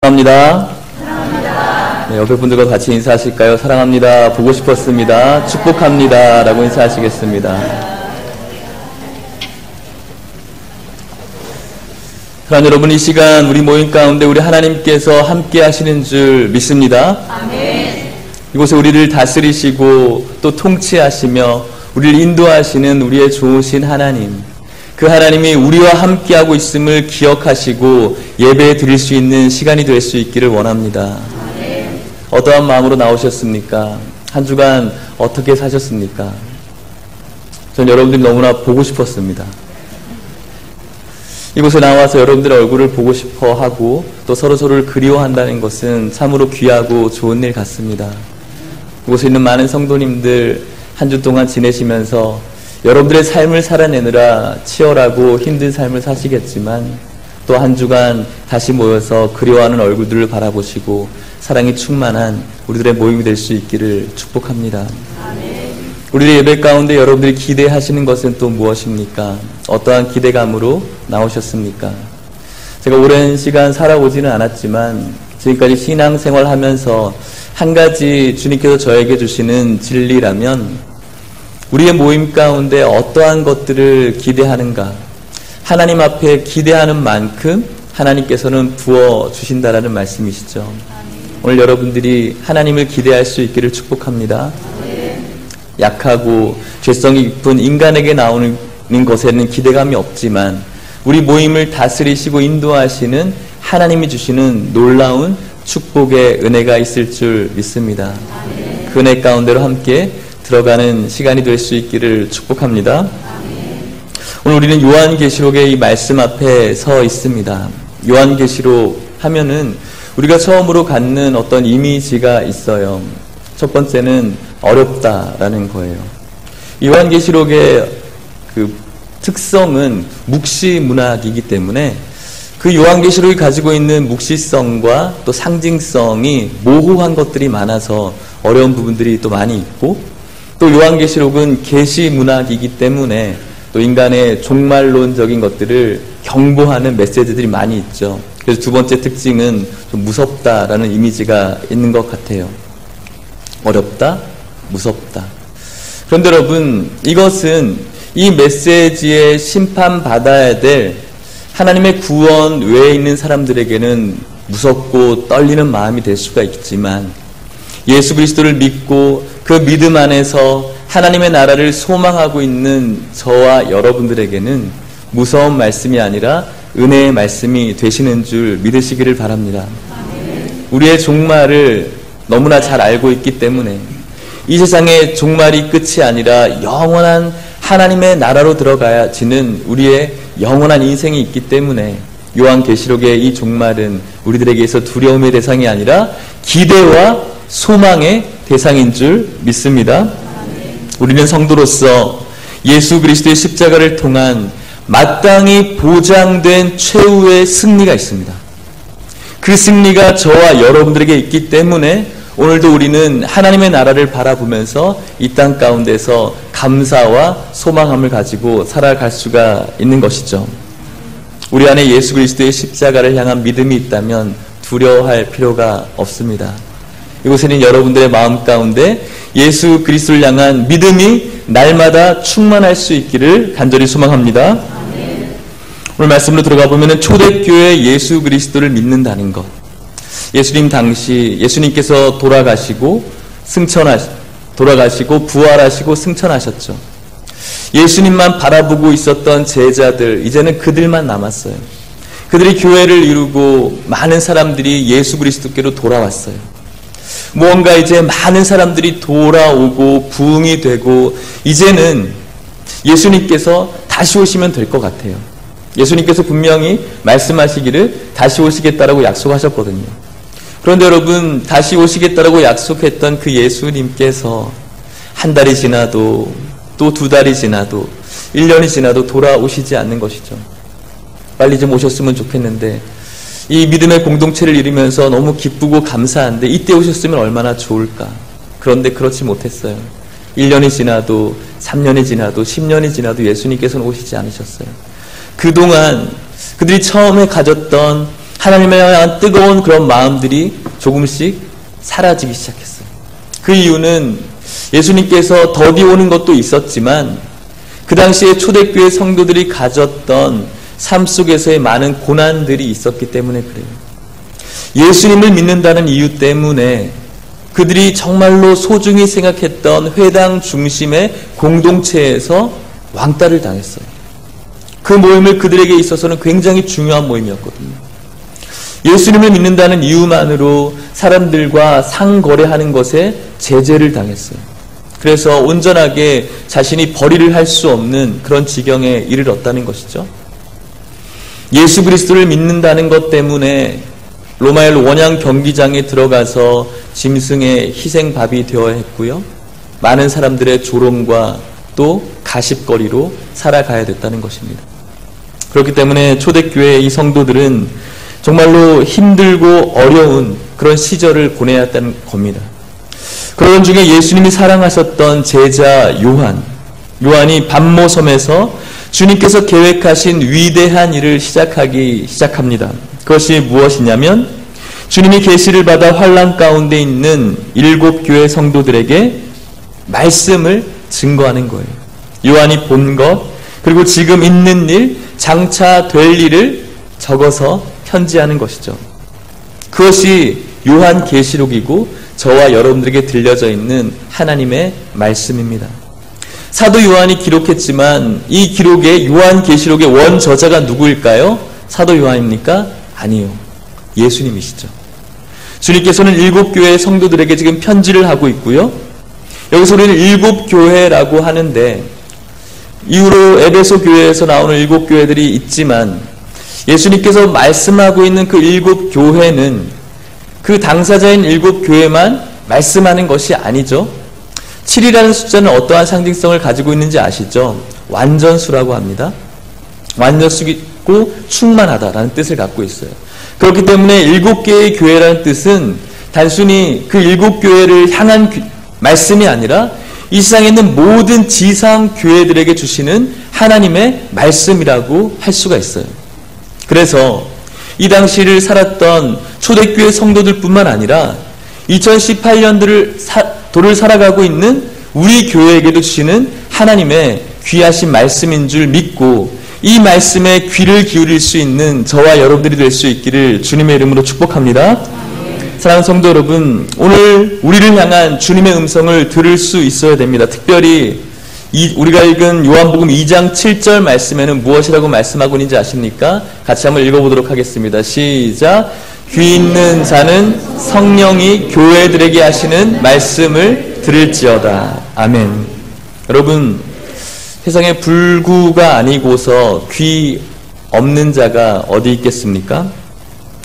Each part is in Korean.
사랑합니다. 네, 옆에 분들과 같이 인사하실까요? 사랑합니다. 보고 싶었습니다. 축복합니다. 라고 인사하시겠습니다. 사랑하는 여러분, 이 시간 우리 모임 가운데 우리 하나님께서 함께 하시는 줄 믿습니다. 아멘. 이곳에 우리를 다스리시고 또 통치하시며 우리를 인도하시는 우리의 좋으신 하나님, 그 하나님이 우리와 함께하고 있음을 기억하시고 예배 드릴 수 있는 시간이 될 수 있기를 원합니다. 아멘. 어떠한 마음으로 나오셨습니까? 한 주간 어떻게 사셨습니까? 전 여러분들이 너무나 보고 싶었습니다. 이곳에 나와서 여러분들의 얼굴을 보고 싶어 하고 또 서로서로를 그리워한다는 것은 참으로 귀하고 좋은 일 같습니다. 이곳에 있는 많은 성도님들 한 주 동안 지내시면서 여러분들의 삶을 살아내느라 치열하고 힘든 삶을 사시겠지만 또 한 주간 다시 모여서 그리워하는 얼굴들을 바라보시고 사랑이 충만한 우리들의 모임이 될 수 있기를 축복합니다. 아멘. 우리의 예배 가운데 여러분들이 기대하시는 것은 또 무엇입니까? 어떠한 기대감으로 나오셨습니까? 제가 오랜 시간 살아오지는 않았지만 지금까지 신앙생활 하면서 한 가지 주님께서 저에게 주시는 진리라면 우리의 모임 가운데 어떠한 것들을 기대하는가, 하나님 앞에 기대하는 만큼 하나님께서는 부어주신다라는 말씀이시죠. 오늘 여러분들이 하나님을 기대할 수 있기를 축복합니다. 약하고 죄성이 깊은 인간에게 나오는 것에는 기대감이 없지만 우리 모임을 다스리시고 인도하시는 하나님이 주시는 놀라운 축복의 은혜가 있을 줄 믿습니다. 그 은혜 가운데로 함께 들어가는 시간이 될 수 있기를 축복합니다. 오늘 우리는 요한계시록의 이 말씀 앞에 서 있습니다. 요한계시록 하면은 우리가 처음으로 갖는 어떤 이미지가 있어요. 첫 번째는 어렵다라는 거예요. 요한계시록의 그 특성은 묵시문학이기 때문에 그 요한계시록이 가지고 있는 묵시성과 또 상징성이 모호한 것들이 많아서 어려운 부분들이 또 많이 있고, 또 요한계시록은 계시문학이기 때문에 또 인간의 종말론적인 것들을 경고하는 메시지들이 많이 있죠. 그래서 두 번째 특징은 좀 무섭다라는 이미지가 있는 것 같아요. 어렵다, 무섭다. 그런데 여러분, 이것은 이 메시지에 심판받아야 될 하나님의 구원 외에 있는 사람들에게는 무섭고 떨리는 마음이 될 수가 있지만 예수 그리스도를 믿고 그 믿음 안에서 하나님의 나라를 소망하고 있는 저와 여러분들에게는 무서운 말씀이 아니라 은혜의 말씀이 되시는 줄 믿으시기를 바랍니다. 우리의 종말을 너무나 잘 알고 있기 때문에 이 세상의 종말이 끝이 아니라 영원한 하나님의 나라로 들어가야지는 우리의 영원한 인생이 있기 때문에 요한계시록의 이 종말은 우리들에게서 두려움의 대상이 아니라 기대와 소망의 대상인 줄 믿습니다. 우리는 성도로서 예수 그리스도의 십자가를 통한 마땅히 보장된 최후의 승리가 있습니다. 그 승리가 저와 여러분들에게 있기 때문에 오늘도 우리는 하나님의 나라를 바라보면서 이 땅 가운데서 감사와 소망함을 가지고 살아갈 수가 있는 것이죠. 우리 안에 예수 그리스도의 십자가를 향한 믿음이 있다면 두려워할 필요가 없습니다. 이곳에는 여러분들의 마음 가운데 예수 그리스도를 향한 믿음이 날마다 충만할 수 있기를 간절히 소망합니다. 아멘. 오늘 말씀으로 들어가 보면 초대교회 예수 그리스도를 믿는다는 것, 예수님 당시 예수님께서 돌아가시고 부활하시고 승천하셨죠. 예수님만 바라보고 있었던 제자들, 이제는 그들만 남았어요. 그들이 교회를 이루고 많은 사람들이 예수 그리스도께로 돌아왔어요. 무언가 이제 많은 사람들이 돌아오고 부흥이 되고 이제는 예수님께서 다시 오시면 될 것 같아요. 예수님께서 분명히 말씀하시기를 다시 오시겠다라고 약속하셨거든요. 그런데 여러분, 다시 오시겠다라고 약속했던 그 예수님께서 한 달이 지나도 또 두 달이 지나도 1년이 지나도 돌아오시지 않는 것이죠. 빨리 좀 오셨으면 좋겠는데 이 믿음의 공동체를 이루면서 너무 기쁘고 감사한데 이때 오셨으면 얼마나 좋을까. 그런데 그렇지 못했어요. 1년이 지나도 3년이 지나도 10년이 지나도 예수님께서는 오시지 않으셨어요. 그동안 그들이 처음에 가졌던 하나님에 대한 뜨거운 그런 마음들이 조금씩 사라지기 시작했어요. 그 이유는 예수님께서 더디 오는 것도 있었지만 그 당시에 초대교회 성도들이 가졌던 삶 속에서의 많은 고난들이 있었기 때문에 그래요. 예수님을 믿는다는 이유 때문에 그들이 정말로 소중히 생각했던 회당 중심의 공동체에서 왕따를 당했어요. 그 모임을 그들에게 있어서는 굉장히 중요한 모임이었거든요. 예수님을 믿는다는 이유만으로 사람들과 상거래하는 것에 제재를 당했어요. 그래서 온전하게 자신이 벌이를 할 수 없는 그런 지경에 이르렀다는 것이죠. 예수 그리스도를 믿는다는 것 때문에 로마엘 원양 경기장에 들어가서 짐승의 희생밥이 되어야 했고요. 많은 사람들의 조롱과 또 가십거리로 살아가야 됐다는 것입니다. 그렇기 때문에 초대교회의 이 성도들은 정말로 힘들고 어려운 그런 시절을 보내야 했다는 겁니다. 그런 중에 예수님이 사랑하셨던 제자 요한이 밤모섬에서 주님께서 계획하신 위대한 일을 시작합니다. 그것이 무엇이냐면 주님이 계시를 받아 환난 가운데 있는 7교회 성도들에게 말씀을 증거하는 거예요. 요한이 본 것, 그리고 지금 있는 일, 장차 될 일을 적어서 편지하는 것이죠. 그것이 요한계시록이고 저와 여러분들에게 들려져 있는 하나님의 말씀입니다. 사도 요한이 기록했지만 이 기록의 요한계시록의 원저자가 누구일까요? 사도 요한입니까? 아니요. 예수님이시죠. 주님께서는 7교회의 성도들에게 지금 편지를 하고 있고요. 여기서 우리는 7교회라고 하는데 이후로 에베소 교회에서 나오는 7교회들이 있지만 예수님께서 말씀하고 있는 그 7교회는 그 당사자인 7교회만 말씀하는 것이 아니죠. 7이라는 숫자는 어떠한 상징성을 가지고 있는지 아시죠? 완전수라고 합니다. 완전수고 충만하다라는 뜻을 갖고 있어요. 그렇기 때문에 7개의 교회라는 뜻은 단순히 그 7교회를 향한 말씀이 아니라 이 세상에 있는 모든 지상 교회들에게 주시는 하나님의 말씀이라고 할 수가 있어요. 그래서 이 당시를 살았던 초대교회 성도들뿐만 아니라 2018년도를 살아가고 있는 우리 교회에게도 주시는 하나님의 귀하신 말씀인 줄 믿고 이 말씀에 귀를 기울일 수 있는 저와 여러분들이 될 수 있기를 주님의 이름으로 축복합니다. 사랑하는 성도 여러분, 오늘 우리를 향한 주님의 음성을 들을 수 있어야 됩니다. 특별히 우리가 읽은 요한복음 2장 7절 말씀에는 무엇이라고 말씀하고 있는지 아십니까? 같이 한번 읽어보도록 하겠습니다. 시작! 귀 있는 자는 성령이 교회들에게 하시는 말씀을 들을지어다. 아멘. 여러분, 세상에 불구가 아니고서 귀 없는 자가 어디 있겠습니까?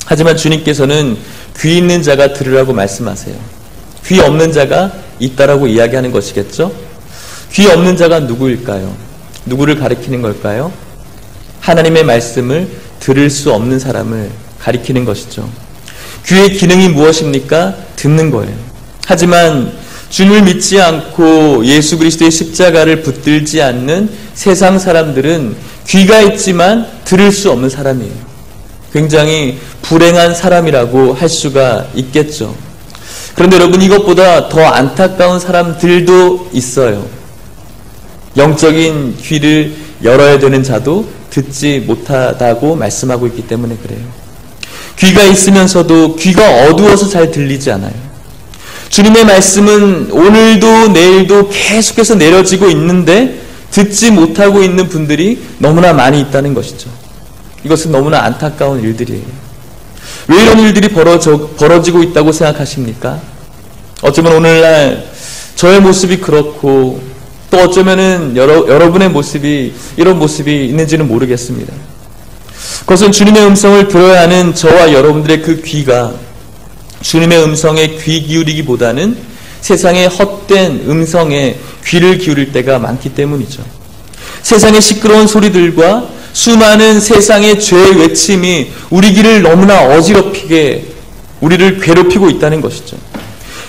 하지만 주님께서는 귀 있는 자가 들으라고 말씀하세요. 귀 없는 자가 있다라고 이야기하는 것이겠죠? 귀 없는 자가 누구일까요? 누구를 가리키는 걸까요? 하나님의 말씀을 들을 수 없는 사람을 가리키는 것이죠. 귀의 기능이 무엇입니까? 듣는 거예요. 하지만 주님을 믿지 않고 예수 그리스도의 십자가를 붙들지 않는 세상 사람들은 귀가 있지만 들을 수 없는 사람이에요. 굉장히 불행한 사람이라고 할 수가 있겠죠. 그런데 여러분, 이것보다 더 안타까운 사람들도 있어요. 영적인 귀를 열어야 되는 자도 듣지 못하다고 말씀하고 있기 때문에 그래요. 귀가 있으면서도 귀가 어두워서 잘 들리지 않아요. 주님의 말씀은 오늘도 내일도 계속해서 내려지고 있는데 듣지 못하고 있는 분들이 너무나 많이 있다는 것이죠. 이것은 너무나 안타까운 일들이에요. 왜 이런 일들이 벌어지고 있다고 생각하십니까? 어쩌면 오늘날 저의 모습이 그렇고 또 어쩌면은 여러분의 모습이 이런 모습이 있는지는 모르겠습니다. 그것은 주님의 음성을 들어야 하는 저와 여러분들의 그 귀가 주님의 음성에 귀 기울이기보다는 세상의 헛된 음성에 귀를 기울일 때가 많기 때문이죠. 세상의 시끄러운 소리들과 수많은 세상의 죄의 외침이 우리 귀를 너무나 어지럽히게 우리를 괴롭히고 있다는 것이죠.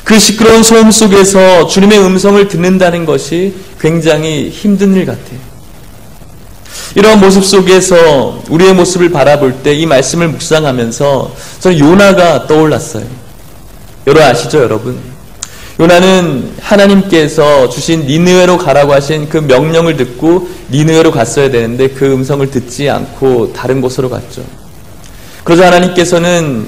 그 시끄러운 소음 속에서 주님의 음성을 듣는다는 것이 굉장히 힘든 일 같아요. 이러한 모습 속에서 우리의 모습을 바라볼 때 이 말씀을 묵상하면서 저는 요나가 떠올랐어요. 여러분 아시죠, 여러분? 요나는 하나님께서 주신 니느웨로 가라고 하신 그 명령을 듣고 니느웨로 갔어야 되는데 그 음성을 듣지 않고 다른 곳으로 갔죠. 그러자 하나님께서는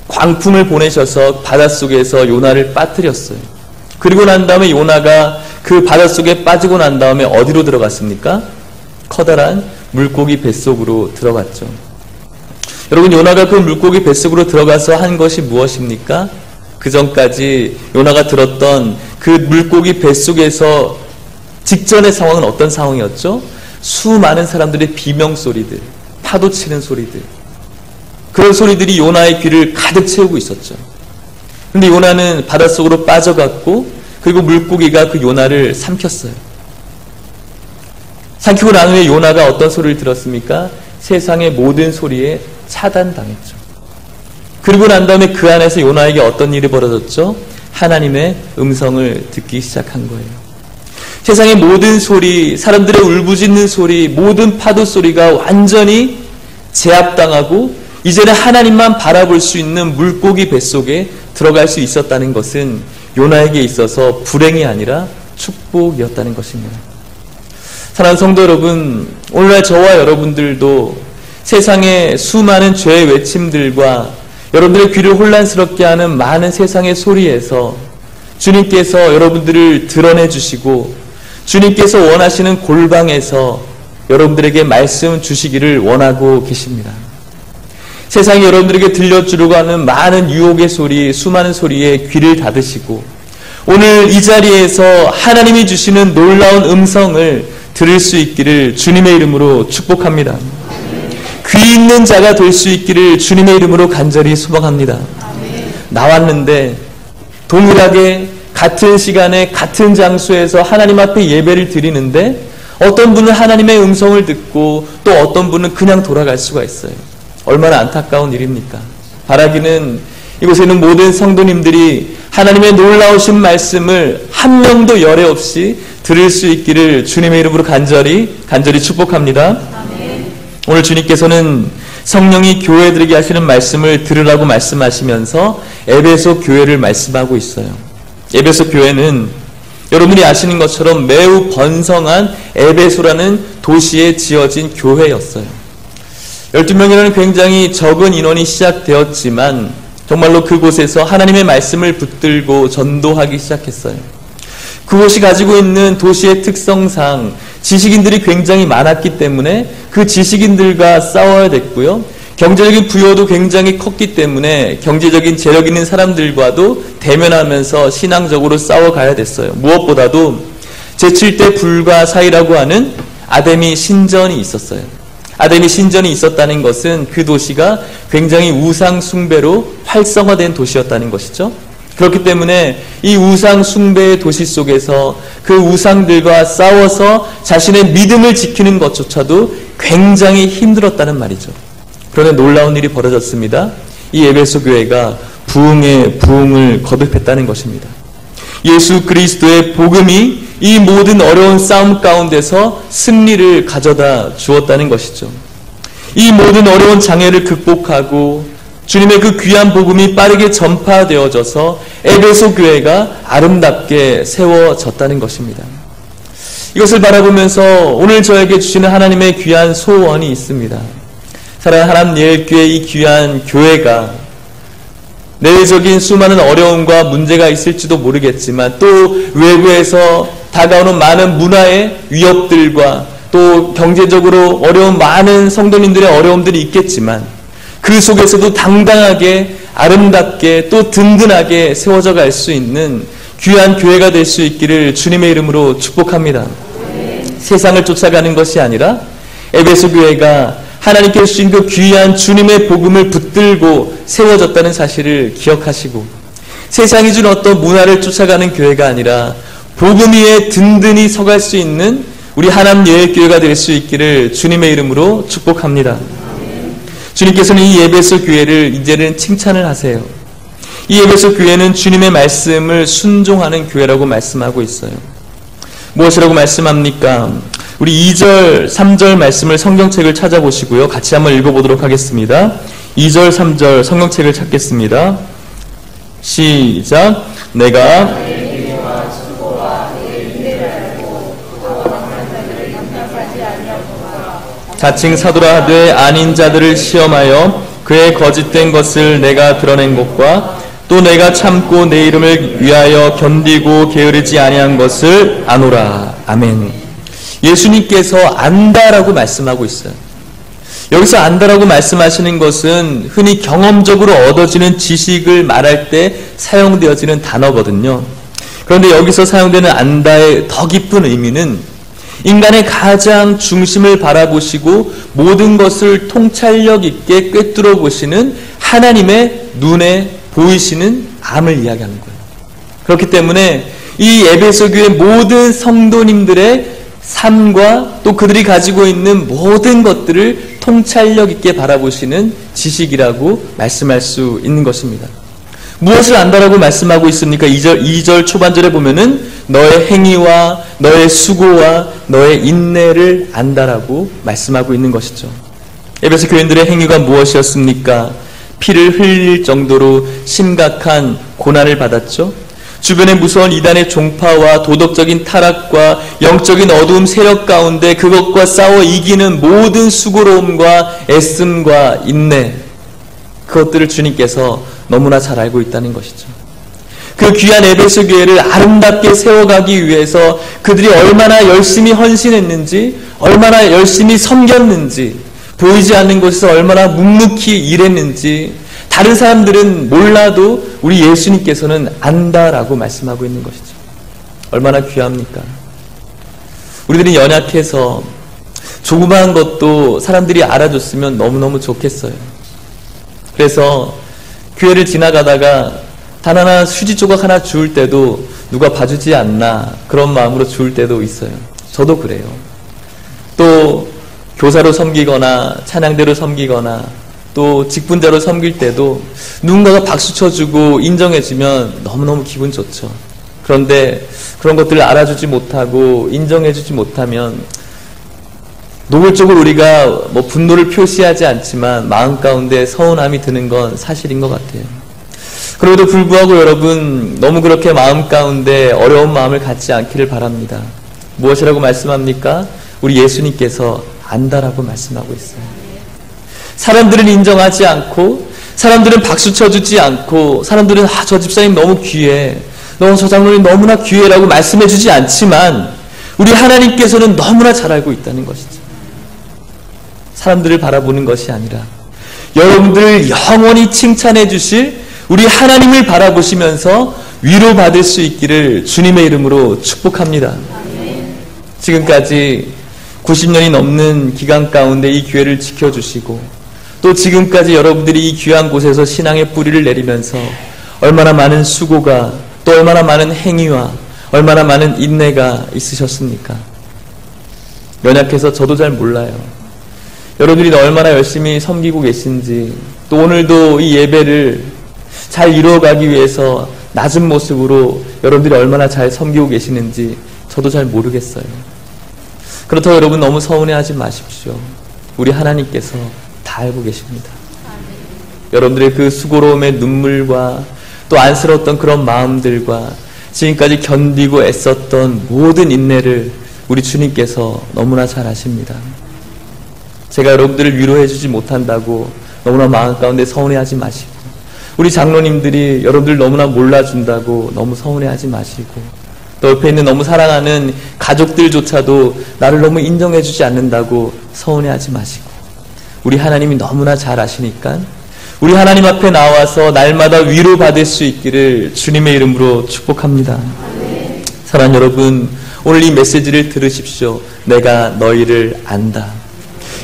광풍을 보내셔서 바닷속에서 요나를 빠뜨렸어요. 그리고 난 다음에 요나가 그 바닷속에 빠지고 난 다음에 어디로 들어갔습니까? 커다란 물고기 뱃속으로 들어갔죠. 여러분, 요나가 그 물고기 뱃속으로 들어가서 한 것이 무엇입니까? 그 전까지 요나가 들었던 그 물고기 뱃속에서 직전의 상황은 어떤 상황이었죠? 수많은 사람들의 비명소리들, 파도 치는 소리들, 그런 소리들이 요나의 귀를 가득 채우고 있었죠. 그런데 요나는 바닷속으로 빠져갔고 그리고 물고기가 그 요나를 삼켰어요. 삼키고 난 후에 요나가 어떤 소리를 들었습니까? 세상의 모든 소리에 차단당했죠. 그리고 난 다음에 그 안에서 요나에게 어떤 일이 벌어졌죠? 하나님의 음성을 듣기 시작한 거예요. 세상의 모든 소리, 사람들의 울부짖는 소리, 모든 파도 소리가 완전히 제압당하고 이제는 하나님만 바라볼 수 있는 물고기 뱃속에 들어갈 수 있었다는 것은 요나에게 있어서 불행이 아니라 축복이었다는 것입니다. 사랑하는 성도 여러분, 오늘날 저와 여러분들도 세상의 수많은 죄의 외침들과 여러분들의 귀를 혼란스럽게 하는 많은 세상의 소리에서 주님께서 여러분들을 드러내 주시고 주님께서 원하시는 골방에서 여러분들에게 말씀 주시기를 원하고 계십니다. 세상이 여러분들에게 들려주려고 하는 많은 유혹의 소리, 수많은 소리에 귀를 닫으시고 오늘 이 자리에서 하나님이 주시는 놀라운 음성을 들을 수 있기를 주님의 이름으로 축복합니다. 귀 있는 자가 될 수 있기를 주님의 이름으로 간절히 소망합니다. 나왔는데 동일하게 같은 시간에 같은 장소에서 하나님 앞에 예배를 드리는데 어떤 분은 하나님의 음성을 듣고 또 어떤 분은 그냥 돌아갈 수가 있어요. 얼마나 안타까운 일입니까? 바라기는 이곳에 있는 모든 성도님들이 하나님의 놀라우신 말씀을 한 명도 열애 없이 들을 수 있기를 주님의 이름으로 간절히 축복합니다. 오늘 주님께서는 성령이 교회들에게 하시는 말씀을 들으라고 말씀하시면서 에베소 교회를 말씀하고 있어요. 에베소 교회는 여러분이 아시는 것처럼 매우 번성한 에베소라는 도시에 지어진 교회였어요. 12명이라는 굉장히 적은 인원이 시작되었지만 정말로 그곳에서 하나님의 말씀을 붙들고 전도하기 시작했어요. 그곳이 가지고 있는 도시의 특성상 지식인들이 굉장히 많았기 때문에 그 지식인들과 싸워야 됐고요. 경제적인 부여도 굉장히 컸기 때문에 경제적인 재력 있는 사람들과도 대면하면서 신앙적으로 싸워가야 됐어요. 무엇보다도 제7대 불가 사이라고 하는 아데미 신전이 있었어요. 아데미 신전이 있었다는 것은 그 도시가 굉장히 우상 숭배로 활성화된 도시였다는 것이죠. 그렇기 때문에 이 우상 숭배의 도시 속에서 그 우상들과 싸워서 자신의 믿음을 지키는 것조차도 굉장히 힘들었다는 말이죠. 그런데 놀라운 일이 벌어졌습니다. 이 에베소 교회가 부흥의 부흥을 거듭했다는 것입니다. 예수 그리스도의 복음이 이 모든 어려운 싸움 가운데서 승리를 가져다 주었다는 것이죠. 이 모든 어려운 장애를 극복하고 주님의 그 귀한 복음이 빠르게 전파되어져서 에베소 교회가 아름답게 세워졌다는 것입니다. 이것을 바라보면서 오늘 저에게 주시는 하나님의 귀한 소원이 있습니다. 사랑하는 하나님 예일교회 이 귀한 교회가 내외적인 수많은 어려움과 문제가 있을지도 모르겠지만 또 외부에서 다가오는 많은 문화의 위협들과 또 경제적으로 어려운 많은 성도님들의 어려움들이 있겠지만 그 속에서도 당당하게 아름답게 또 든든하게 세워져 갈 수 있는 귀한 교회가 될 수 있기를 주님의 이름으로 축복합니다. 세상을 쫓아가는 것이 아니라 에베소 교회가 하나님께 주신 그 귀한 주님의 복음을 붙들고 세워졌다는 사실을 기억하시고 세상이 준 어떤 문화를 쫓아가는 교회가 아니라 복음 위에 든든히 서갈 수 있는 우리 하나님 예일교회가 될 수 있기를 주님의 이름으로 축복합니다. 주님께서는 이 에베소 교회를 이제는 칭찬을 하세요. 이 에베소 교회는 주님의 말씀을 순종하는 교회라고 말씀하고 있어요. 무엇이라고 말씀합니까? 우리 2절, 3절 말씀을 성경책을 찾아보시고요. 같이 한번 읽어보도록 하겠습니다. 2절, 3절 성경책을 찾겠습니다. 시작. 내가 자칭 사도라 하되 아닌 자들을 시험하여 그의 거짓된 것을 내가 드러낸 것과 또 내가 참고 내 이름을 위하여 견디고 게으르지 아니한 것을 아노라. 아멘. 예수님께서 안다라고 말씀하고 있어요. 여기서 안다라고 말씀하시는 것은 흔히 경험적으로 얻어지는 지식을 말할 때 사용되어지는 단어거든요. 그런데 여기서 사용되는 안다의 더 깊은 의미는 인간의 가장 중심을 바라보시고 모든 것을 통찰력 있게 꿰뚫어 보시는 하나님의 눈에 보이시는 암을 이야기하는 거예요. 그렇기 때문에 이 에베소 교회 모든 성도님들의 삶과 또 그들이 가지고 있는 모든 것들을 통찰력 있게 바라보시는 지식이라고 말씀할 수 있는 것입니다. 무엇을 안다라고 말씀하고 있습니까? 2절 초반절에 보면은 너의 행위와 너의 수고와 너의 인내를 안다라고 말씀하고 있는 것이죠. 에베소 교인들의 행위가 무엇이었습니까? 피를 흘릴 정도로 심각한 고난을 받았죠. 주변의 무서운 이단의 종파와 도덕적인 타락과 영적인 어두움 세력 가운데 그것과 싸워 이기는 모든 수고로움과 애씀과 인내, 그것들을 주님께서 너무나 잘 알고 있다는 것이죠. 그 귀한 에베소 교회를 아름답게 세워가기 위해서 그들이 얼마나 열심히 헌신했는지, 얼마나 열심히 섬겼는지, 보이지 않는 곳에서 얼마나 묵묵히 일했는지 다른 사람들은 몰라도 우리 예수님께서는 안다라고 말씀하고 있는 것이죠. 얼마나 귀합니까? 우리들이 연약해서 조그마한 것도 사람들이 알아줬으면 너무너무 좋겠어요. 그래서 교회를 지나가다가 단 하나 휴지 조각 하나 주울 때도 누가 봐주지 않나 그런 마음으로 주울 때도 있어요. 저도 그래요. 또 교사로 섬기거나 찬양대로 섬기거나 또 직분자로 섬길 때도 누군가가 박수 쳐주고 인정해주면 너무너무 기분 좋죠. 그런데 그런 것들을 알아주지 못하고 인정해주지 못하면 노골적으로 우리가 분노를 표시하지 않지만 마음 가운데 서운함이 드는 건 사실인 것 같아요. 그럼에도 불구하고 여러분 너무 그렇게 마음 가운데 어려운 마음을 갖지 않기를 바랍니다. 무엇이라고 말씀합니까? 우리 예수님께서 안다라고 말씀하고 있어요. 사람들은 인정하지 않고 사람들은 박수 쳐주지 않고 사람들은 저 집사님 너무 귀해, 저 장로님 너무나 귀해라고 말씀해주지 않지만 우리 하나님께서는 너무나 잘 알고 있다는 것이죠. 사람들을 바라보는 것이 아니라 여러분들을 영원히 칭찬해 주실 우리 하나님을 바라보시면서 위로받을 수 있기를 주님의 이름으로 축복합니다. 지금까지 90년이 넘는 기간 가운데 이 교회를 지켜주시고 또 지금까지 여러분들이 이 귀한 곳에서 신앙의 뿌리를 내리면서 얼마나 많은 수고가 또 얼마나 많은 행위와 얼마나 많은 인내가 있으셨습니까? 연약해서 저도 잘 몰라요. 여러분들이 얼마나 열심히 섬기고 계신지 또 오늘도 이 예배를 잘 이루어가기 위해서 낮은 모습으로 여러분들이 얼마나 잘 섬기고 계시는지 저도 잘 모르겠어요. 그렇다고 여러분 너무 서운해하지 마십시오. 우리 하나님께서 다 알고 계십니다. 여러분들의 그 수고로움의 눈물과 또 안쓰러웠던 그런 마음들과 지금까지 견디고 애썼던 모든 인내를 우리 주님께서 너무나 잘 아십니다. 제가 여러분들을 위로해주지 못한다고 너무나 마음 가운데 서운해하지 마시고 우리 장로님들이 여러분들 너무나 몰라준다고 너무 서운해하지 마시고 또 옆에 있는 너무 사랑하는 가족들조차도 나를 너무 인정해주지 않는다고 서운해하지 마시고 우리 하나님이 너무나 잘 아시니까 우리 하나님 앞에 나와서 날마다 위로받을 수 있기를 주님의 이름으로 축복합니다. 사랑하는 여러분, 오늘 이 메시지를 들으십시오. 내가 너희를 안다.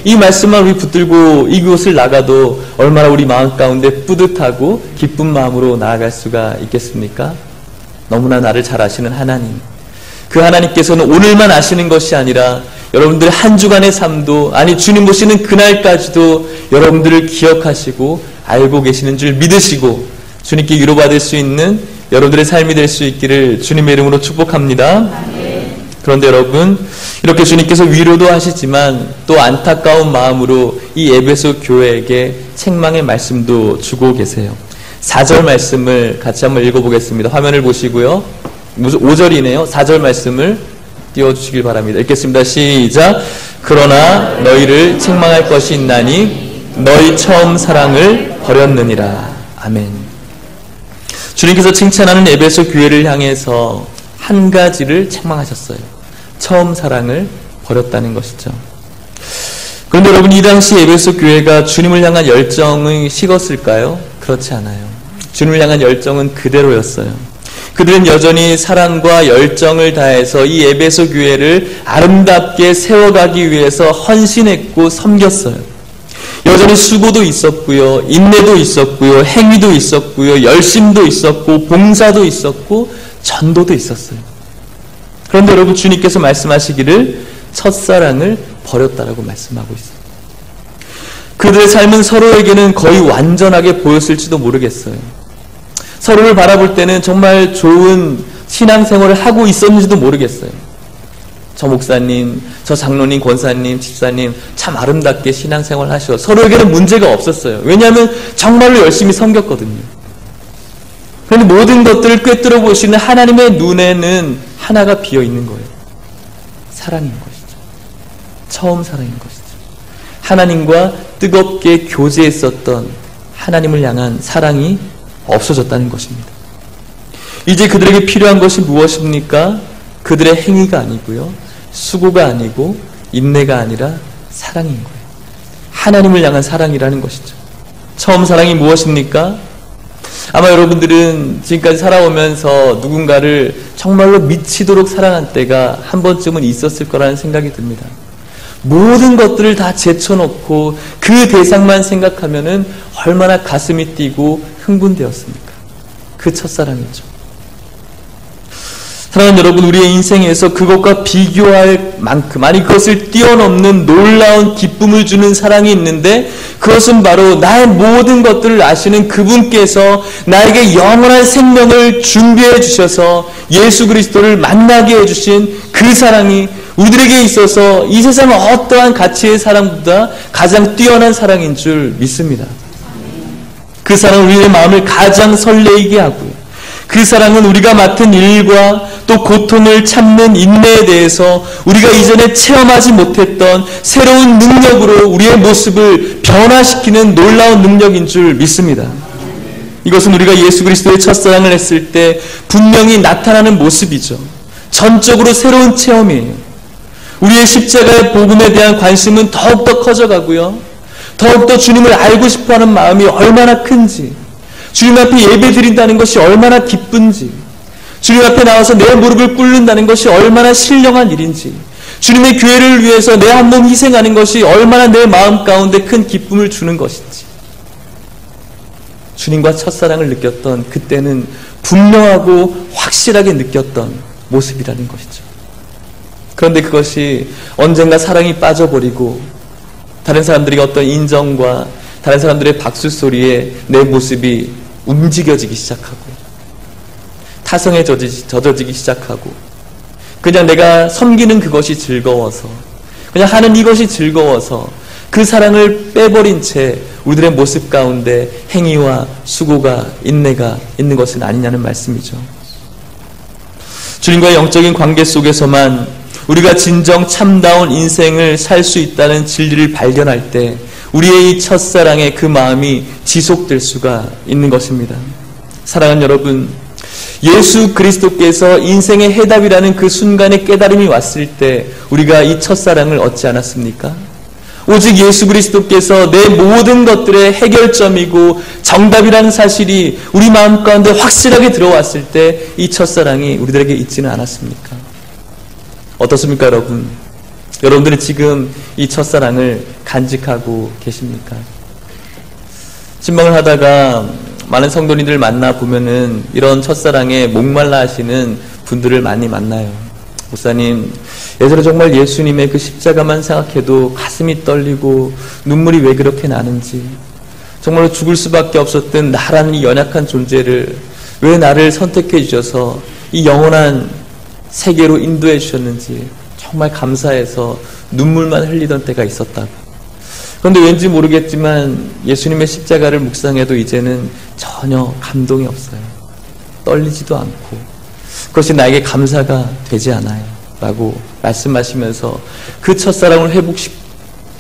이 말씀만 우리 붙들고 이곳을 나가도 얼마나 우리 마음 가운데 뿌듯하고 기쁜 마음으로 나아갈 수가 있겠습니까? 너무나 나를 잘 아시는 하나님, 그 하나님께서는 오늘만 아시는 것이 아니라 여러분들의 한 주간의 삶도, 아니 주님 보시는 그날까지도 여러분들을 기억하시고 알고 계시는 줄 믿으시고 주님께 위로받을 수 있는 여러분들의 삶이 될 수 있기를 주님의 이름으로 축복합니다. 그런데 여러분, 이렇게 주님께서 위로도 하시지만 또 안타까운 마음으로 이 에베소 교회에게 책망의 말씀도 주고 계세요. 4절 말씀을 같이 한번 읽어보겠습니다. 화면을 보시고요. 5절이네요. 4절 말씀을 띄워주시길 바랍니다. 읽겠습니다. 시작. 그러나 너희를 책망할 것이 있나니 너희 처음 사랑을 버렸느니라. 아멘. 주님께서 칭찬하는 에베소 교회를 향해서 한 가지를 책망하셨어요. 처음 사랑을 버렸다는 것이죠. 그런데 여러분, 이 당시 에베소 교회가 주님을 향한 열정이 식었을까요? 그렇지 않아요. 주님을 향한 열정은 그대로였어요. 그들은 여전히 사랑과 열정을 다해서 이 에베소 교회를 아름답게 세워가기 위해서 헌신했고 섬겼어요. 여전히 수고도 있었고요, 인내도 있었고요, 행위도 있었고요, 열심도 있었고, 봉사도 있었고, 전도도 있었어요. 그런데 여러분, 주님께서 말씀하시기를 첫사랑을 버렸다라고 말씀하고 있어요. 그들의 삶은 서로에게는 거의 완전하게 보였을지도 모르겠어요. 서로를 바라볼 때는 정말 좋은 신앙생활을 하고 있었는지도 모르겠어요. 저 목사님, 저 장로님, 권사님, 집사님 참 아름답게 신앙생활 하셔. 서로에게는 문제가 없었어요. 왜냐하면 정말로 열심히 섬겼거든요. 그런데 모든 것들을 꿰뚫어 보시는 하나님의 눈에는 하나가 비어 있는 거예요. 사랑인 것이죠. 처음 사랑인 것이죠. 하나님과 뜨겁게 교제했었던 하나님을 향한 사랑이 없어졌다는 것입니다. 이제 그들에게 필요한 것이 무엇입니까? 그들의 행위가 아니고요, 수고가 아니고 인내가 아니라 사랑인 거예요. 하나님을 향한 사랑이라는 것이죠. 처음 사랑이 무엇입니까? 아마 여러분들은 지금까지 살아오면서 누군가를 정말로 미치도록 사랑한 때가 한 번쯤은 있었을 거라는 생각이 듭니다. 모든 것들을 다 제쳐놓고 그 대상만 생각하면은 얼마나 가슴이 뛰고 흥분되었습니까? 그 첫사랑이죠. 사랑하는 여러분, 우리의 인생에서 그것과 비교할 만큼, 아니 그것을 뛰어넘는 놀라운 기쁨을 주는 사랑이 있는데, 그것은 바로 나의 모든 것들을 아시는 그분께서 나에게 영원한 생명을 준비해 주셔서 예수 그리스도를 만나게 해주신 그 사랑이 우리들에게 있어서 이 세상 어떠한 가치의 사랑보다 가장 뛰어난 사랑인 줄 믿습니다. 그 사랑은 우리의 마음을 가장 설레이게 하고요, 그 사랑은 우리가 맡은 일과 또 고통을 참는 인내에 대해서 우리가 이전에 체험하지 못했던 새로운 능력으로 우리의 모습을 변화시키는 놀라운 능력인 줄 믿습니다. 이것은 우리가 예수 그리스도의 첫사랑을 했을 때 분명히 나타나는 모습이죠. 전적으로 새로운 체험이에요. 우리의 십자가의 복음에 대한 관심은 더욱더 커져가고요, 더욱더 주님을 알고 싶어하는 마음이 얼마나 큰지, 주님 앞에 예배 드린다는 것이 얼마나 기쁜지, 주님 앞에 나와서 내 무릎을 꿇는다는 것이 얼마나 신령한 일인지, 주님의 교회를 위해서 내 한 몸 희생하는 것이 얼마나 내 마음 가운데 큰 기쁨을 주는 것인지, 주님과 첫사랑을 느꼈던 그때는 분명하고 확실하게 느꼈던 모습이라는 것이죠. 그런데 그것이 언젠가 사랑이 빠져버리고 다른 사람들에게 어떤 인정과 다른 사람들의 박수 소리에 내 모습이 움직여지기 시작하고 타성에 젖어지기 시작하고 그냥 내가 섬기는 그것이 즐거워서, 그냥 하는 이것이 즐거워서 그 사랑을 빼버린 채 우리들의 모습 가운데 행위와 수고가, 인내가 있는 것은 아니냐는 말씀이죠. 주님과의 영적인 관계 속에서만 우리가 진정 참다운 인생을 살 수 있다는 진리를 발견할 때 우리의 이 첫사랑의 그 마음이 지속될 수가 있는 것입니다. 사랑하는 여러분, 예수 그리스도께서 인생의 해답이라는 그 순간의 깨달음이 왔을 때 우리가 이 첫사랑을 얻지 않았습니까? 오직 예수 그리스도께서 내 모든 것들의 해결점이고 정답이라는 사실이 우리 마음 가운데 확실하게 들어왔을 때 이 첫사랑이 우리들에게 있지는 않았습니까? 어떻습니까, 여러분? 여러분들은 지금 이 첫사랑을 간직하고 계십니까? 신방을 하다가 많은 성도님들 만나보면은 이런 첫사랑에 목말라 하시는 분들을 많이 만나요. 목사님, 예전에 정말 예수님의 그 십자가만 생각해도 가슴이 떨리고 눈물이 왜 그렇게 나는지, 정말로 죽을 수밖에 없었던 나라는 이 연약한 존재를 왜 나를 선택해 주셔서 이 영원한 세계로 인도해 주셨는지 정말 감사해서 눈물만 흘리던 때가 있었다고. 그런데 왠지 모르겠지만 예수님의 십자가를 묵상해도 이제는 전혀 감동이 없어요. 떨리지도 않고 그것이 나에게 감사가 되지 않아요 라고 말씀하시면서 그 첫사랑을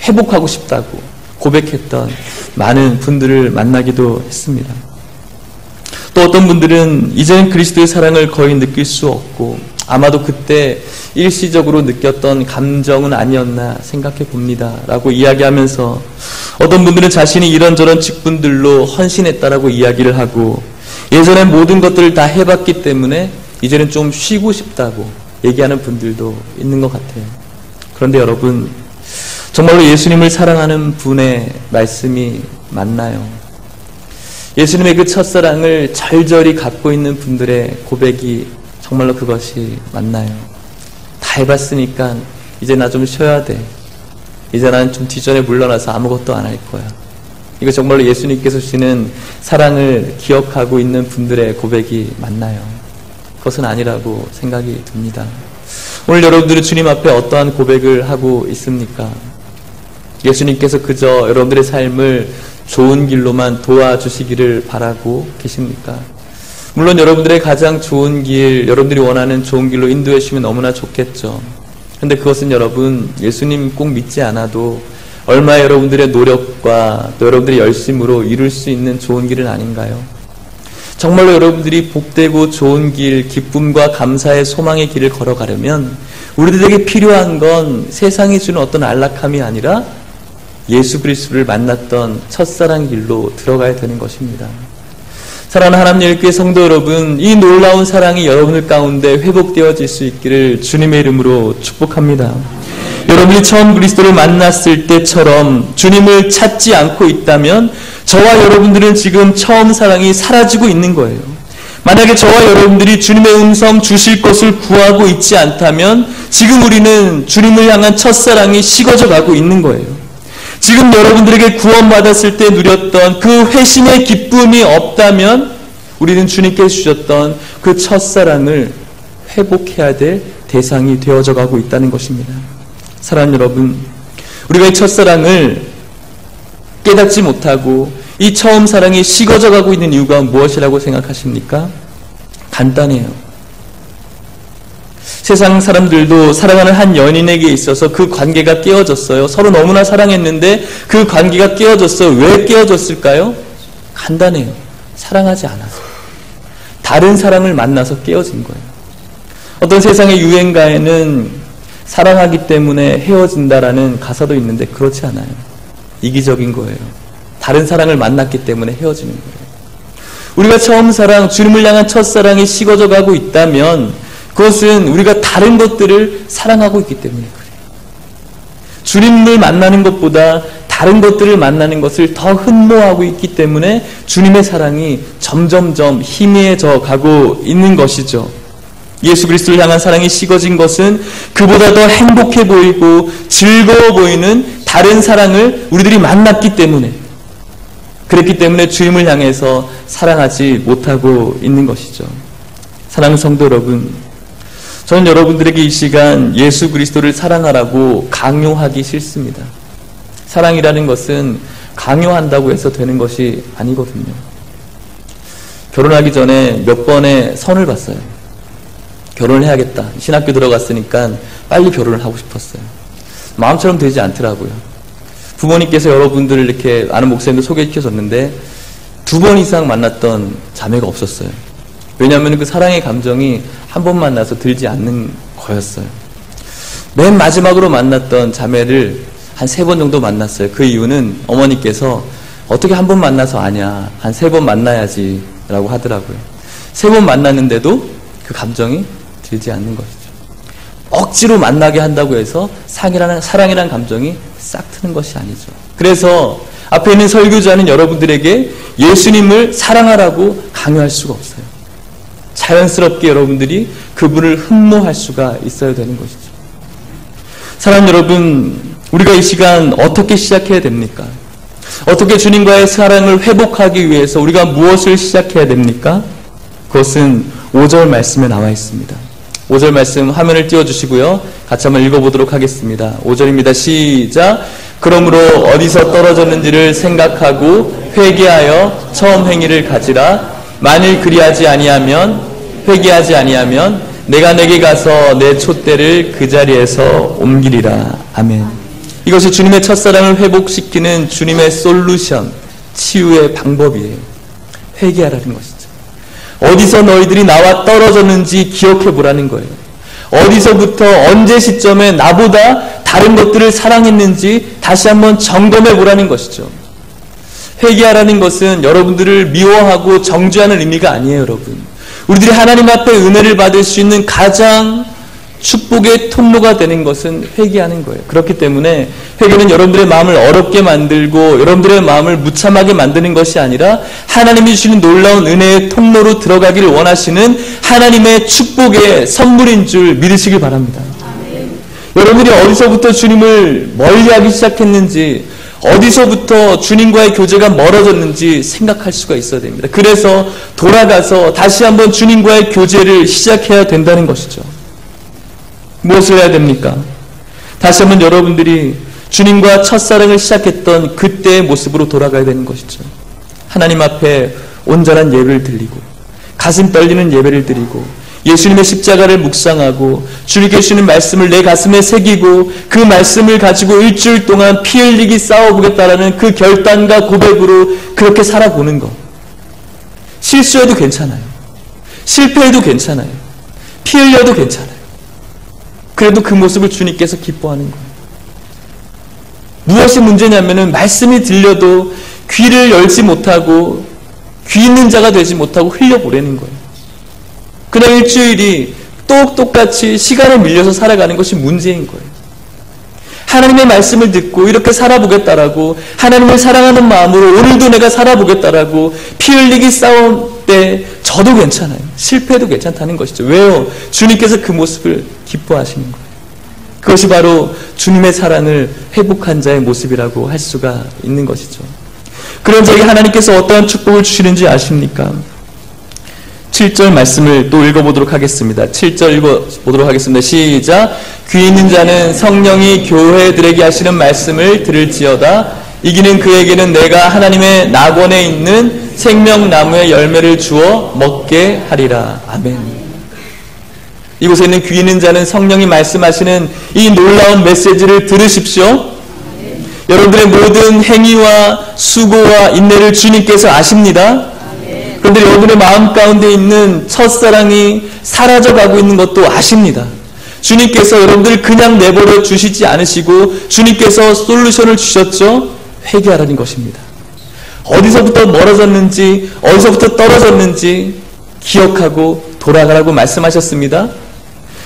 회복하고 싶다고 고백했던 많은 분들을 만나기도 했습니다. 또 어떤 분들은 이제는 그리스도의 사랑을 거의 느낄 수 없고 아마도 그때 일시적으로 느꼈던 감정은 아니었나 생각해 봅니다 라고 이야기하면서 어떤 분들은 자신이 이런저런 직분들로 헌신했다라고 이야기를 하고 예전에 모든 것들을 다 해봤기 때문에 이제는 좀 쉬고 싶다고 얘기하는 분들도 있는 것 같아요. 그런데 여러분, 정말로 예수님을 사랑하는 분의 말씀이 맞나요? 예수님의 그 첫사랑을 절절히 갖고 있는 분들의 고백이 정말로 그것이 맞나요? 다 해봤으니까 이제 나 좀 쉬어야 돼. 이제 난 좀 뒷전에 물러나서 아무것도 안 할 거야. 이거 정말로 예수님께서 주시는 사랑을 기억하고 있는 분들의 고백이 맞나요? 그것은 아니라고 생각이 듭니다. 오늘 여러분들은 주님 앞에 어떠한 고백을 하고 있습니까? 예수님께서 그저 여러분들의 삶을 좋은 길로만 도와주시기를 바라고 계십니까? 물론 여러분들의 가장 좋은 길, 여러분들이 원하는 좋은 길로 인도해 주시면 너무나 좋겠죠. 그런데 그것은 여러분, 예수님 꼭 믿지 않아도 얼마나 여러분들의 노력과 또 여러분들의 열심으로 이룰 수 있는 좋은 길은 아닌가요? 정말로 여러분들이 복되고 좋은 길, 기쁨과 감사의 소망의 길을 걸어가려면 우리들에게 필요한 건 세상이 주는 어떤 안락함이 아니라 예수 그리스도를 만났던 첫사랑 길로 들어가야 되는 것입니다. 사랑하는 하나님의 교회 성도 여러분, 이 놀라운 사랑이 여러분들 가운데 회복되어질 수 있기를 주님의 이름으로 축복합니다. 여러분이 처음 그리스도를 만났을 때처럼 주님을 찾지 않고 있다면 저와 여러분들은 지금 처음 사랑이 사라지고 있는 거예요. 만약에 저와 여러분들이 주님의 음성 주실 것을 구하고 있지 않다면 지금 우리는 주님을 향한 첫사랑이 식어져 가고 있는 거예요. 지금 여러분들에게 구원받았을 때 누렸던 그 회심의 기쁨이 없다면 우리는 주님께서 주셨던 그 첫사랑을 회복해야 될 대상이 되어져 가고 있다는 것입니다. 사랑하는 여러분, 우리가 이 첫사랑을 깨닫지 못하고 이 처음 사랑이 식어져 가고 있는 이유가 무엇이라고 생각하십니까? 간단해요. 세상 사람들도 사랑하는 한 연인에게 있어서 그 관계가 깨어졌어요. 서로 너무나 사랑했는데 그 관계가 깨어졌어요. 왜 깨어졌을까요? 간단해요. 사랑하지 않아서. 다른 사람을 만나서 깨어진 거예요. 어떤 세상의 유행가에는 사랑하기 때문에 헤어진다라는 가사도 있는데 그렇지 않아요. 이기적인 거예요. 다른 사랑을 만났기 때문에 헤어지는 거예요. 우리가 처음 사랑, 주님을 향한 첫사랑이 식어져 가고 있다면 그것은 우리가 다른 것들을 사랑하고 있기 때문에 그래요. 주님을 만나는 것보다 다른 것들을 만나는 것을 더 흠모하고 있기 때문에 주님의 사랑이 점점점 희미해져 가고 있는 것이죠. 예수 그리스도를 향한 사랑이 식어진 것은 그보다 더 행복해 보이고 즐거워 보이는 다른 사랑을 우리들이 만났기 때문에, 그랬기 때문에 주님을 향해서 사랑하지 못하고 있는 것이죠. 사랑하는 성도 여러분, 저는 여러분들에게 이 시간 예수 그리스도를 사랑하라고 강요하기 싫습니다. 사랑이라는 것은 강요한다고 해서 되는 것이 아니거든요. 결혼하기 전에 몇 번의 선을 봤어요. 결혼을 해야겠다. 신학교 들어갔으니까 빨리 결혼을 하고 싶었어요. 마음처럼 되지 않더라고요. 부모님께서 여러분들을 이렇게 아는 목사님도 소개시켜줬는데 2번 이상 만났던 자매가 없었어요. 왜냐하면 그 사랑의 감정이 한 번 만나서 들지 않는 거였어요. 맨 마지막으로 만났던 자매를 한 3번 정도 만났어요. 그 이유는 어머니께서 어떻게 한 번 만나서 아냐, 한 3번 만나야지 라고 하더라고요. 3번 만났는데도 그 감정이 들지 않는 것이죠. 억지로 만나게 한다고 해서 사랑이라는 감정이 싹 트는 것이 아니죠. 그래서 앞에 있는 설교자는 여러분들에게 예수님을 사랑하라고 강요할 수가 없어요. 자연스럽게 여러분들이 그분을 흠모할 수가 있어야 되는 것이죠. 사랑하는 여러분, 우리가 이 시간 어떻게 시작해야 됩니까? 어떻게 주님과의 사랑을 회복하기 위해서 우리가 무엇을 시작해야 됩니까? 그것은 5절 말씀에 나와 있습니다. 5절 말씀 화면을 띄워주시고요. 같이 한번 읽어보도록 하겠습니다. 5절입니다. 시작. 그러므로 어디서 떨어졌는지를 생각하고 회개하여 처음 행위를 가지라. 만일 그리하지 아니하면 회개하지 아니하면 내가 내게 가서 내 촛대를 그 자리에서 옮기리라. 아멘. 이것이 주님의 첫사랑을 회복시키는 주님의 솔루션, 치유의 방법이에요. 회개하라는 것이죠. 어디서 너희들이 나와 떨어졌는지 기억해 보라는 거예요. 어디서부터 언제 시점에 나보다 다른 것들을 사랑했는지 다시 한번 점검해 보라는 것이죠. 회개하라는 것은 여러분들을 미워하고 정죄하는 의미가 아니에요, 여러분. 우리들이 하나님 앞에 은혜를 받을 수 있는 가장 축복의 통로가 되는 것은 회개하는 거예요. 그렇기 때문에 회개는 여러분들의 마음을 어렵게 만들고 여러분들의 마음을 무참하게 만드는 것이 아니라 하나님이 주시는 놀라운 은혜의 통로로 들어가기를 원하시는 하나님의 축복의 선물인 줄 믿으시길 바랍니다. 여러분들이 어디서부터 주님을 멀리하기 시작했는지, 어디서부터 주님과의 교제가 멀어졌는지 생각할 수가 있어야 됩니다. 그래서 돌아가서 다시 한번 주님과의 교제를 시작해야 된다는 것이죠. 무엇을 해야 됩니까? 다시 한번 여러분들이 주님과 첫사랑을 시작했던 그때의 모습으로 돌아가야 되는 것이죠. 하나님 앞에 온전한 예배를 드리고 가슴 떨리는 예배를 드리고 예수님의 십자가를 묵상하고 주님께 주시는 말씀을 내 가슴에 새기고 그 말씀을 가지고 일주일 동안 피 흘리기 싸워보겠다라는 그 결단과 고백으로 그렇게 살아보는 것. 실수해도 괜찮아요. 실패해도 괜찮아요. 피 흘려도 괜찮아요. 그래도 그 모습을 주님께서 기뻐하는 거예요. 무엇이 문제냐면은 말씀이 들려도 귀를 열지 못하고 귀 있는 자가 되지 못하고 흘려보내는 거예요. 그냥 일주일이 똑같이 시간에 밀려서 살아가는 것이 문제인 거예요. 하나님의 말씀을 듣고 이렇게 살아보겠다라고 하나님을 사랑하는 마음으로 오늘도 내가 살아보겠다라고 피 흘리기 싸울 때 저도 괜찮아요. 실패해도 괜찮다는 것이죠. 왜요? 주님께서 그 모습을 기뻐하시는 거예요. 그것이 바로 주님의 사랑을 회복한 자의 모습이라고 할 수가 있는 것이죠. 그런 자에게 하나님께서 어떠한 축복을 주시는지 아십니까? 7절 말씀을 또 읽어보도록 하겠습니다. 7절 읽어보도록 하겠습니다. 시작. 귀 있는 자는 성령이 교회들에게 하시는 말씀을 들을지어다. 이기는 그에게는 내가 하나님의 낙원에 있는 생명나무의 열매를 주어 먹게 하리라. 아멘. 이곳에 있는 귀 있는 자는 성령이 말씀하시는 이 놀라운 메시지를 들으십시오. 여러분들의 모든 행위와 수고와 인내를 주님께서 아십니다. 그런데 여러분의 마음 가운데 있는 첫사랑이 사라져가고 있는 것도 아십니다. 주님께서 여러분들을 그냥 내버려 주시지 않으시고 주님께서 솔루션을 주셨죠. 회개하라는 것입니다. 어디서부터 멀어졌는지 어디서부터 떨어졌는지 기억하고 돌아가라고 말씀하셨습니다.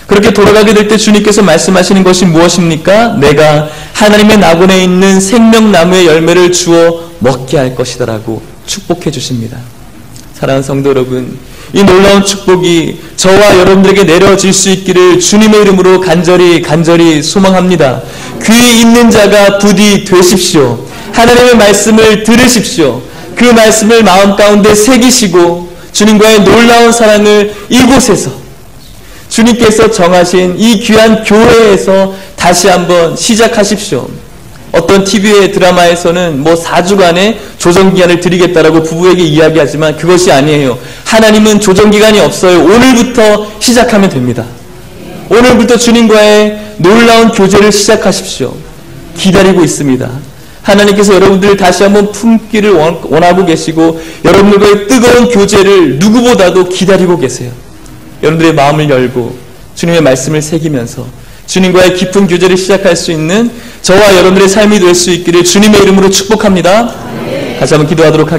그렇게 돌아가게 될 때 주님께서 말씀하시는 것이 무엇입니까? 내가 하나님의 낙원에 있는 생명나무의 열매를 주어 먹게 할 것이다라고 축복해 주십니다. 사랑하는 성도 여러분, 이 놀라운 축복이 저와 여러분들에게 내려질 수 있기를 주님의 이름으로 간절히 소망합니다. 귀 있는 자가 부디 되십시오. 하나님의 말씀을 들으십시오. 그 말씀을 마음 가운데 새기시고 주님과의 놀라운 사랑을 이곳에서 주님께서 정하신 이 귀한 교회에서 다시 한번 시작하십시오. 어떤 TV의 드라마에서는 4주간의 조정기간을 드리겠다라고 부부에게 이야기하지만 그것이 아니에요. 하나님은 조정기간이 없어요. 오늘부터 시작하면 됩니다. 오늘부터 주님과의 놀라운 교제를 시작하십시오. 기다리고 있습니다. 하나님께서 여러분들을 다시 한번 품기를 원하고 계시고 여러분들과의 뜨거운 교제를 누구보다도 기다리고 계세요. 여러분들의 마음을 열고 주님의 말씀을 새기면서 주님과의 깊은 교제를 시작할 수 있는 저와 여러분들의 삶이 될 수 있기를 주님의 이름으로 축복합니다. 같이 한번 기도하도록 하겠습니다.